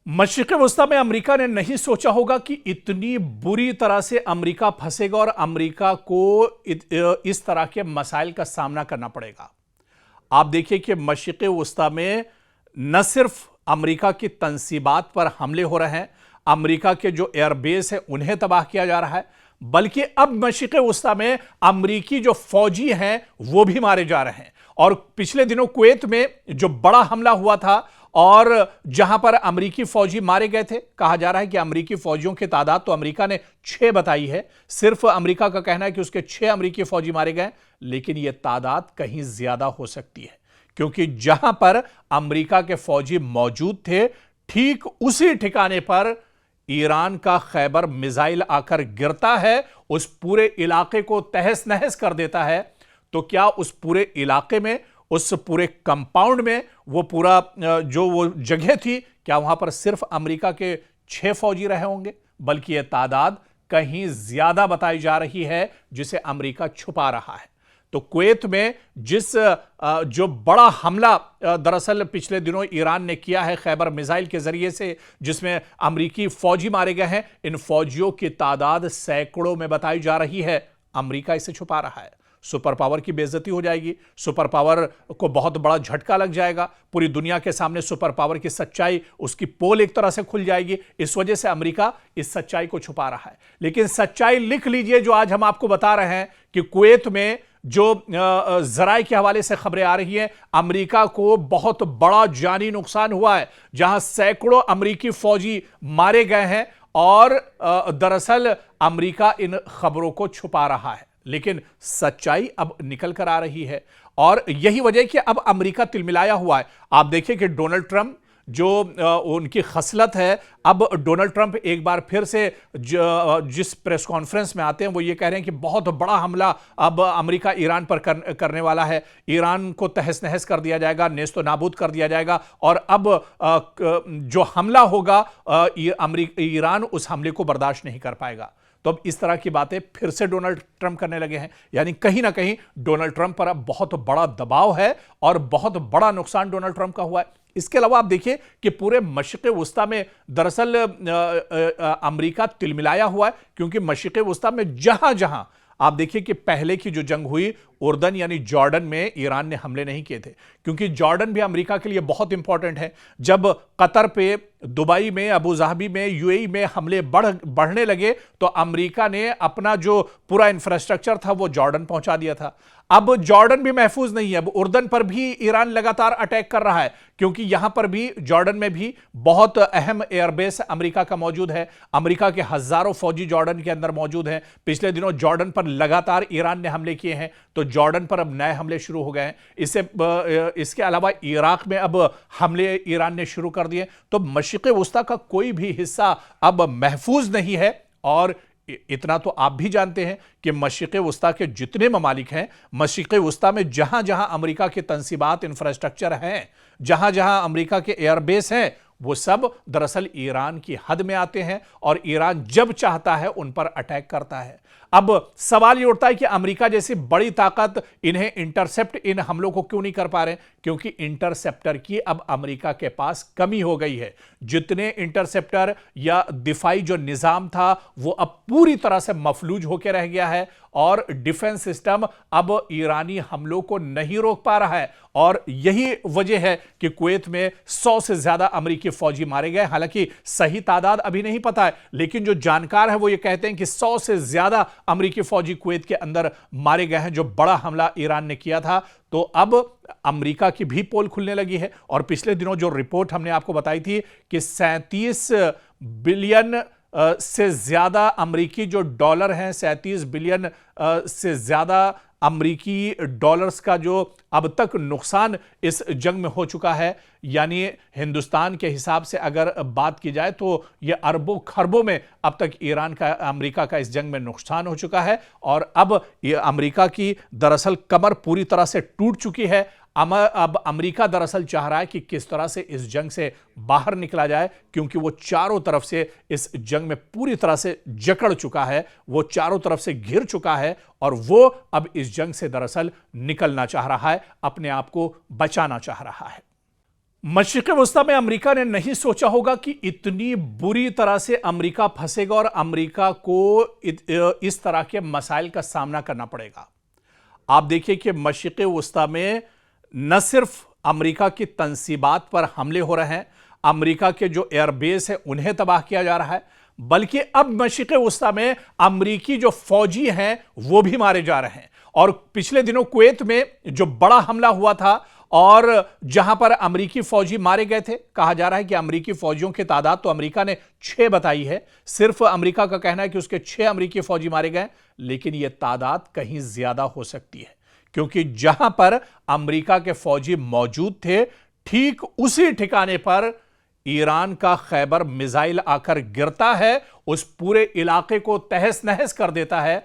मशरिक़ वस्ता में अमेरिका ने नहीं सोचा होगा कि इतनी बुरी तरह से अमेरिका फंसेगा और अमेरिका को इस तरह के मसाइल का सामना करना पड़ेगा। आप देखिए कि मशरिक़ वस्ता में न सिर्फ अमेरिका की तंसीबात पर हमले हो रहे हैं, अमेरिका के जो एयरबेस है उन्हें तबाह किया जा रहा है, बल्कि अब मशरिक़ वस्ता में अमेरिकी जो फौजी हैं वो भी मारे जा रहे हैं। और पिछले दिनों कुवैत में जो बड़ा हमला हुआ था और जहां पर अमेरिकी फौजी मारे गए थे, कहा जा रहा है कि अमेरिकी फौजियों की तादाद तो अमेरिका ने 6 बताई है। सिर्फ अमेरिका का कहना है कि उसके 6 अमेरिकी फौजी मारे गए, लेकिन यह तादाद कहीं ज्यादा हो सकती है, क्योंकि जहां पर अमेरिका के फौजी मौजूद थे ठीक उसी ठिकाने पर ईरान का खैबर मिसाइल आकर गिरता है, उस पूरे इलाके को तहस नहस कर देता है। तो क्या उस पूरे इलाके में, उस पूरे कंपाउंड में, वो पूरा जो वो जगह थी, क्या वहां पर सिर्फ अमेरिका के 6 फौजी रहे होंगे? बल्कि यह तादाद कहीं ज्यादा बताई जा रही है, जिसे अमेरिका छुपा रहा है। तो कुवैत में जो बड़ा हमला दरअसल पिछले दिनों ईरान ने किया है खैबर मिसाइल के जरिए से, जिसमें अमेरिकी फौजी मारे गए हैं, इन फौजियों की तादाद सैकड़ों में बताई जा रही है। अमेरिका इसे छुपा रहा है। सुपर पावर की बेइज्जती हो जाएगी, सुपर पावर को बहुत बड़ा झटका लग जाएगा, पूरी दुनिया के सामने सुपर पावर की सच्चाई, उसकी पोल एक तरह से खुल जाएगी। इस वजह से अमेरिका इस सच्चाई को छुपा रहा है। लेकिन सच्चाई लिख लीजिए जो आज हम आपको बता रहे हैं कि कुवैत में जो जराए के हवाले से खबरें आ रही हैं, अमेरिका को बहुत बड़ा जानी नुकसान हुआ है, जहां सैकड़ों अमेरिकी फौजी मारे गए हैं। और दरअसल अमेरिका इन खबरों को छुपा रहा है, लेकिन सच्चाई अब निकल कर आ रही है। और यही वजह कि अब अमेरिका तिलमिलाया हुआ है। आप देखिए कि डोनाल्ड ट्रंप जो उनकी खसलत है, अब डोनाल्ड ट्रंप एक बार फिर से जिस प्रेस कॉन्फ्रेंस में आते हैं वो ये कह रहे हैं कि बहुत बड़ा हमला अब अमेरिका ईरान पर करने वाला है, ईरान को तहस नहस कर दिया जाएगा, नेस्तो नाबूद कर दिया जाएगा। और अब जो हमला होगा ईरान उस हमले को बर्दाश्त नहीं कर पाएगा। तो अब इस तरह की बातें फिर से डोनाल्ड ट्रंप करने लगे हैं, यानी कहीं ना कहीं डोनाल्ड ट्रंप पर अब बहुत बड़ा दबाव है और बहुत बड़ा नुकसान डोनाल्ड ट्रंप का हुआ है। इसके अलावा आप देखिए कि पूरे मशरिक़ वस्ता में दरअसल अमेरिका तिलमिलाया हुआ है, क्योंकि मशरिक़ वस्ता में जहां जहां आप देखिए कि पहले की जो जंग हुई, उर्दन यानी जॉर्डन में ईरान ने हमले नहीं किए थे, क्योंकि जॉर्डन भी अमेरिका के लिए बहुत इंपॉर्टेंट है। जब कतर पे, दुबई में, अबू धाबी में, यूएई में हमले बढ़ने लगे तो अमेरिका ने अपना जो पूरा इंफ्रास्ट्रक्चर था वो जॉर्डन पहुंचा दिया था। अब जॉर्डन भी महफूज नहीं है, अब उर्दन पर भी ईरान लगातार अटैक कर रहा है, क्योंकि यहां पर भी जॉर्डन में भी बहुत अहम एयरबेस अमेरिका का मौजूद है। अमेरिका के हजारों फौजी जॉर्डन के अंदर मौजूद हैं। पिछले दिनों जॉर्डन पर लगातार ईरान ने हमले किए हैं, तो जॉर्डन पर अब नए हमले शुरू हो गए हैं। इसके अलावा इराक में अब हमले ईरान ने शुरू कर दिए। तो मशरिक़ वस्ता का कोई भी हिस्सा अब महफूज नहीं है। और इतना तो आप भी जानते हैं कि मशरिक़ वस्ता के जितने ममालिक हैं, मशरिक़ वस्ता में जहां जहां अमेरिका के तंसीबात, इंफ्रास्ट्रक्चर हैं, जहां जहां अमेरिका के एयरबेस हैं, वो सब दरअसल ईरान की हद में आते हैं और ईरान जब चाहता है उन पर अटैक करता है। अब सवाल ये उठता है कि अमेरिका जैसी बड़ी ताकत इन्हें इंटरसेप्ट, इन हमलों को क्यों नहीं कर पा रहे? क्योंकि इंटरसेप्टर की अब अमेरिका के पास कमी हो गई है। जितने इंटरसेप्टर या दिफाई जो निजाम था वो अब पूरी तरह से मफलूज होकर रह गया है और डिफेंस सिस्टम अब ईरानी हमलों को नहीं रोक पा रहा है। और यही वजह है कि कुवैत में 100 से ज्यादा अमेरिकी फौजी मारे गए। हालांकि सही तादाद अभी नहीं पता है, लेकिन जो जानकार है वो ये कहते हैं कि 100 से ज्यादा अमेरिकी फौजी कुवैत के अंदर मारे गए हैं, जो बड़ा हमला ईरान ने किया था। तो अब अमेरिका की भी पोल खुलने लगी है। और पिछले दिनों जो रिपोर्ट हमने आपको बताई थी कि 37 बिलियन से ज्यादा अमेरिकी जो डॉलर हैं, 37 बिलियन से ज्यादा अमेरिकी डॉलर्स का जो अब तक नुकसान इस जंग में हो चुका है, यानी हिंदुस्तान के हिसाब से अगर बात की जाए तो यह अरबों खरबों में अब तक ईरान का, अमेरिका का इस जंग में नुकसान हो चुका है। और अब ये अमेरिका की दरअसल कमर पूरी तरह से टूट चुकी है। अब अमेरिका दरअसल चाह रहा है कि किस तरह से इस जंग से बाहर निकला जाए, क्योंकि वो चारों तरफ से इस जंग में पूरी तरह से जकड़ चुका है, वो चारों तरफ से घिर चुका है और वो अब इस जंग से दरअसल निकलना चाह रहा है, अपने आप को बचाना चाह रहा है। मशरिक़ वस्ता में अमेरिका ने नहीं सोचा होगा कि इतनी बुरी तरह से अमेरिका फंसेगा और अमेरिका को इस तरह के मसाइल का सामना करना पड़ेगा। आप देखिए कि मशरिक़ वस्ता में न सिर्फ अमेरिका की तंसीबात पर हमले हो रहे हैं, अमेरिका के जो एयरबेस है उन्हें तबाह किया जा रहा है, बल्कि अब मशरिक़ वस्ता में अमेरिकी जो फौजी हैं वो भी मारे जा रहे हैं। और पिछले दिनों कुवैत में जो बड़ा हमला हुआ था और जहां पर अमेरिकी फौजी मारे गए थे, कहा जा रहा है कि अमेरिकी फौजियों की तादाद तो अमेरिका ने 6 बताई है। सिर्फ अमेरिका का कहना है कि उसके 6 अमेरिकी फौजी मारे गए, लेकिन यह तादाद कहीं ज्यादा हो सकती है, क्योंकि जहां पर अमेरिका के फौजी मौजूद थे ठीक उसी ठिकाने पर ईरान का खैबर मिसाइल आकर गिरता है, उस पूरे इलाके को तहस नहस कर देता है।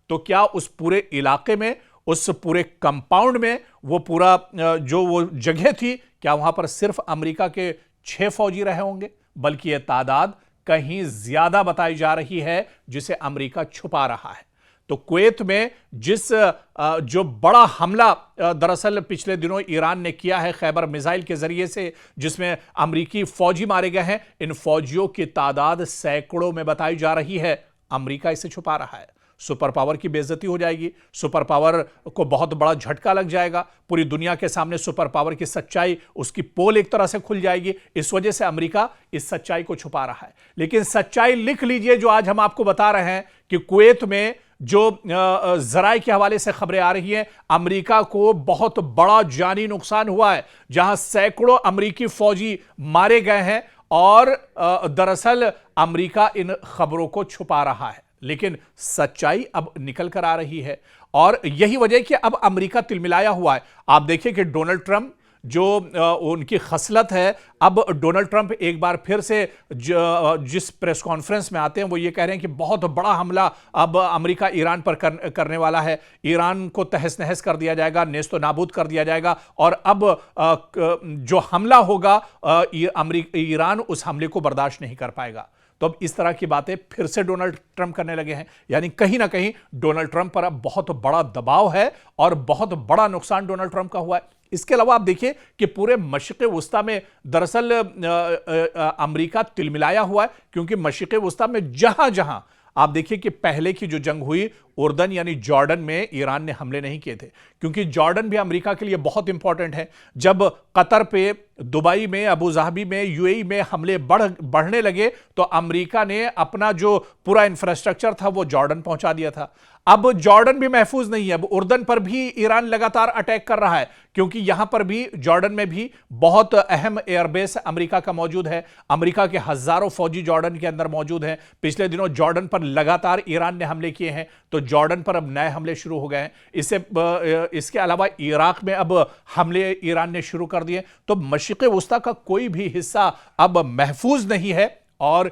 तो क्या उस पूरे इलाके में, उस पूरे कंपाउंड में, वो पूरा जो वो जगह थी, क्या वहां पर सिर्फ अमेरिका के 6 फौजी रहे होंगे? बल्कि यह तादाद कहीं ज्यादा बताई जा रही है, जिसे अमेरिका छुपा रहा है। तो कुवैत में जो बड़ा हमला दरअसल पिछले दिनों ईरान ने किया है खैबर मिसाइल के जरिए से, जिसमें अमेरिकी फौजी मारे गए हैं, इन फौजियों की तादाद सैकड़ों में बताई जा रही है। अमेरिका इसे छुपा रहा है। सुपर पावर की बेइज्जती हो जाएगी, सुपर पावर को बहुत बड़ा झटका लग जाएगा, पूरी दुनिया के सामने सुपर पावर की सच्चाई, उसकी पोल एक तरह से खुल जाएगी। इस वजह से अमेरिका इस सच्चाई को छुपा रहा है। लेकिन सच्चाई लिख लीजिए जो आज हम आपको बता रहे हैं कि कुवैत में जो जराए के हवाले से खबरें आ रही हैं, अमेरिका को बहुत बड़ा जानी नुकसान हुआ है, जहां सैकड़ों अमेरिकी फौजी मारे गए हैं। और दरअसल अमेरिका इन खबरों को छुपा रहा है, लेकिन सच्चाई अब निकल कर आ रही है। और यही वजह कि अब अमेरिका तिलमिलाया हुआ है। आप देखिए कि डोनाल्ड ट्रंप जो उनकी खसलत है, अब डोनाल्ड ट्रंप एक बार फिर से जिस प्रेस कॉन्फ्रेंस में आते हैं वो ये कह रहे हैं कि बहुत बड़ा हमला अब अमेरिका ईरान पर करने वाला है, ईरान को तहस नहस कर दिया जाएगा, नेस्तो नाबूद कर दिया जाएगा। और अब जो हमला होगा ईरान उस हमले को बर्दाश्त नहीं कर पाएगा। तो अब इस तरह की बातें फिर से डोनाल्ड ट्रंप करने लगे हैं। यानी कहीं ना कहीं डोनाल्ड ट्रंप पर अब बहुत बड़ा दबाव है और बहुत बड़ा नुकसान डोनाल्ड ट्रंप का हुआ है। इसके अलावा आप देखिए कि पूरे मशरिक़ वस्ता में दरअसल अमेरिका तिलमिलाया हुआ है, क्योंकि मशरिक़ वस्ता में जहां जहां आप देखिए कि पहले की जो जंग हुई, उर्दन यानी जॉर्डन में ईरान ने हमले नहीं किए थे, क्योंकि जॉर्डन भी अमेरिका के लिए बहुत इंपॉर्टेंट है। जब कतर पे, दुबई में, अबू धाबी में, यूएई में हमले बढ़ने लगे तो अमेरिका ने अपना जो पूरा इंफ्रास्ट्रक्चर था वो जॉर्डन पहुंचा दिया था। अब जॉर्डन भी महफूज नहीं है, अब उर्दन पर भी ईरान लगातार अटैक कर रहा है, क्योंकि यहां पर भी जॉर्डन में भी बहुत अहम एयरबेस अमेरिका का मौजूद है। अमेरिका के हजारों फौजी जॉर्डन के अंदर मौजूद हैं। पिछले दिनों जॉर्डन पर लगातार ईरान ने हमले किए हैं, तो जॉर्डन पर अब नए हमले शुरू हो गए हैं। इसके अलावा इराक में अब हमले ईरान ने शुरू कर दिए। तो मशरिक़ वस्ता का कोई भी हिस्सा अब महफूज नहीं है। और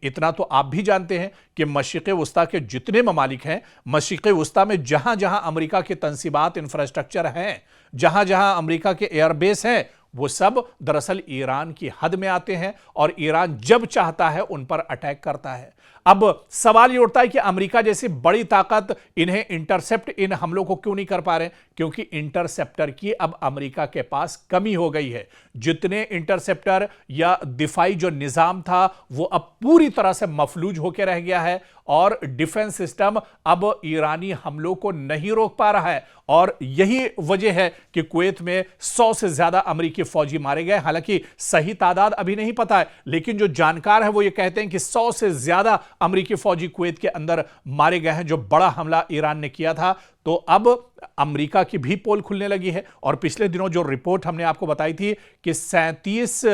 इतना तो आप भी जानते हैं कि मशरिक़ वस्ता के जितने ममालिक हैं, मशरिक़ वस्ता में जहां जहां अमेरिका के तंसीबात, इंफ्रास्ट्रक्चर हैं, जहां जहां अमेरिका के एयरबेस हैं, वो सब दरअसल ईरान की हद में आते हैं और ईरान जब चाहता है उन पर अटैक करता है। अब सवाल ये उठता है कि अमेरिका जैसी बड़ी ताकत इन्हें इंटरसेप्ट, इन हमलों को क्यों नहीं कर पा रहे? क्योंकि इंटरसेप्टर की अब अमेरिका के पास कमी हो गई है। जितने इंटरसेप्टर या दिफाई जो निजाम था वो अब पूरी तरह से मफलूज होकर रह गया है और डिफेंस सिस्टम अब ईरानी हमलों को नहीं रोक पा रहा है। और यही वजह है कि कुवैत में 100 से ज्यादा अमेरिकी फौजी मारे गए। हालांकि सही तादाद अभी नहीं पता है, लेकिन जो जानकार है वो ये कहते हैं कि 100 से ज्यादा अमेरिकी फौजी कुवैत के अंदर मारे गए हैं, जो बड़ा हमला ईरान ने किया था। तो अब अमेरिका की भी पोल खुलने लगी है। और पिछले दिनों जो रिपोर्ट हमने आपको बताई थी कि 37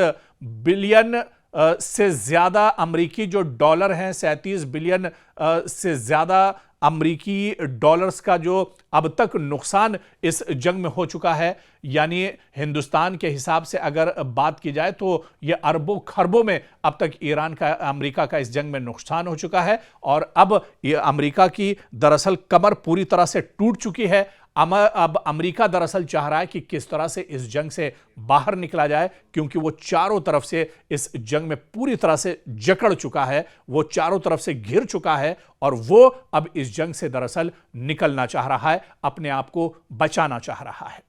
बिलियन से ज्यादा अमेरिकी जो डॉलर हैं, 37 बिलियन से ज्यादा अमेरिकी डॉलर्स का जो अब तक नुकसान इस जंग में हो चुका है। यानी हिंदुस्तान के हिसाब से अगर बात की जाए तो यह अरबों खरबों में अब तक ईरान का, अमेरिका का इस जंग में नुकसान हो चुका है। और अब ये अमेरिका की दरअसल कमर पूरी तरह से टूट चुकी है। अब अमेरिका दरअसल चाह रहा है कि किस तरह से इस जंग से बाहर निकला जाए, क्योंकि वो चारों तरफ से इस जंग में पूरी तरह से जकड़ चुका है, वो चारों तरफ से घिर चुका है और वो अब इस जंग से दरअसल निकलना चाह रहा है, अपने आप को बचाना चाह रहा है।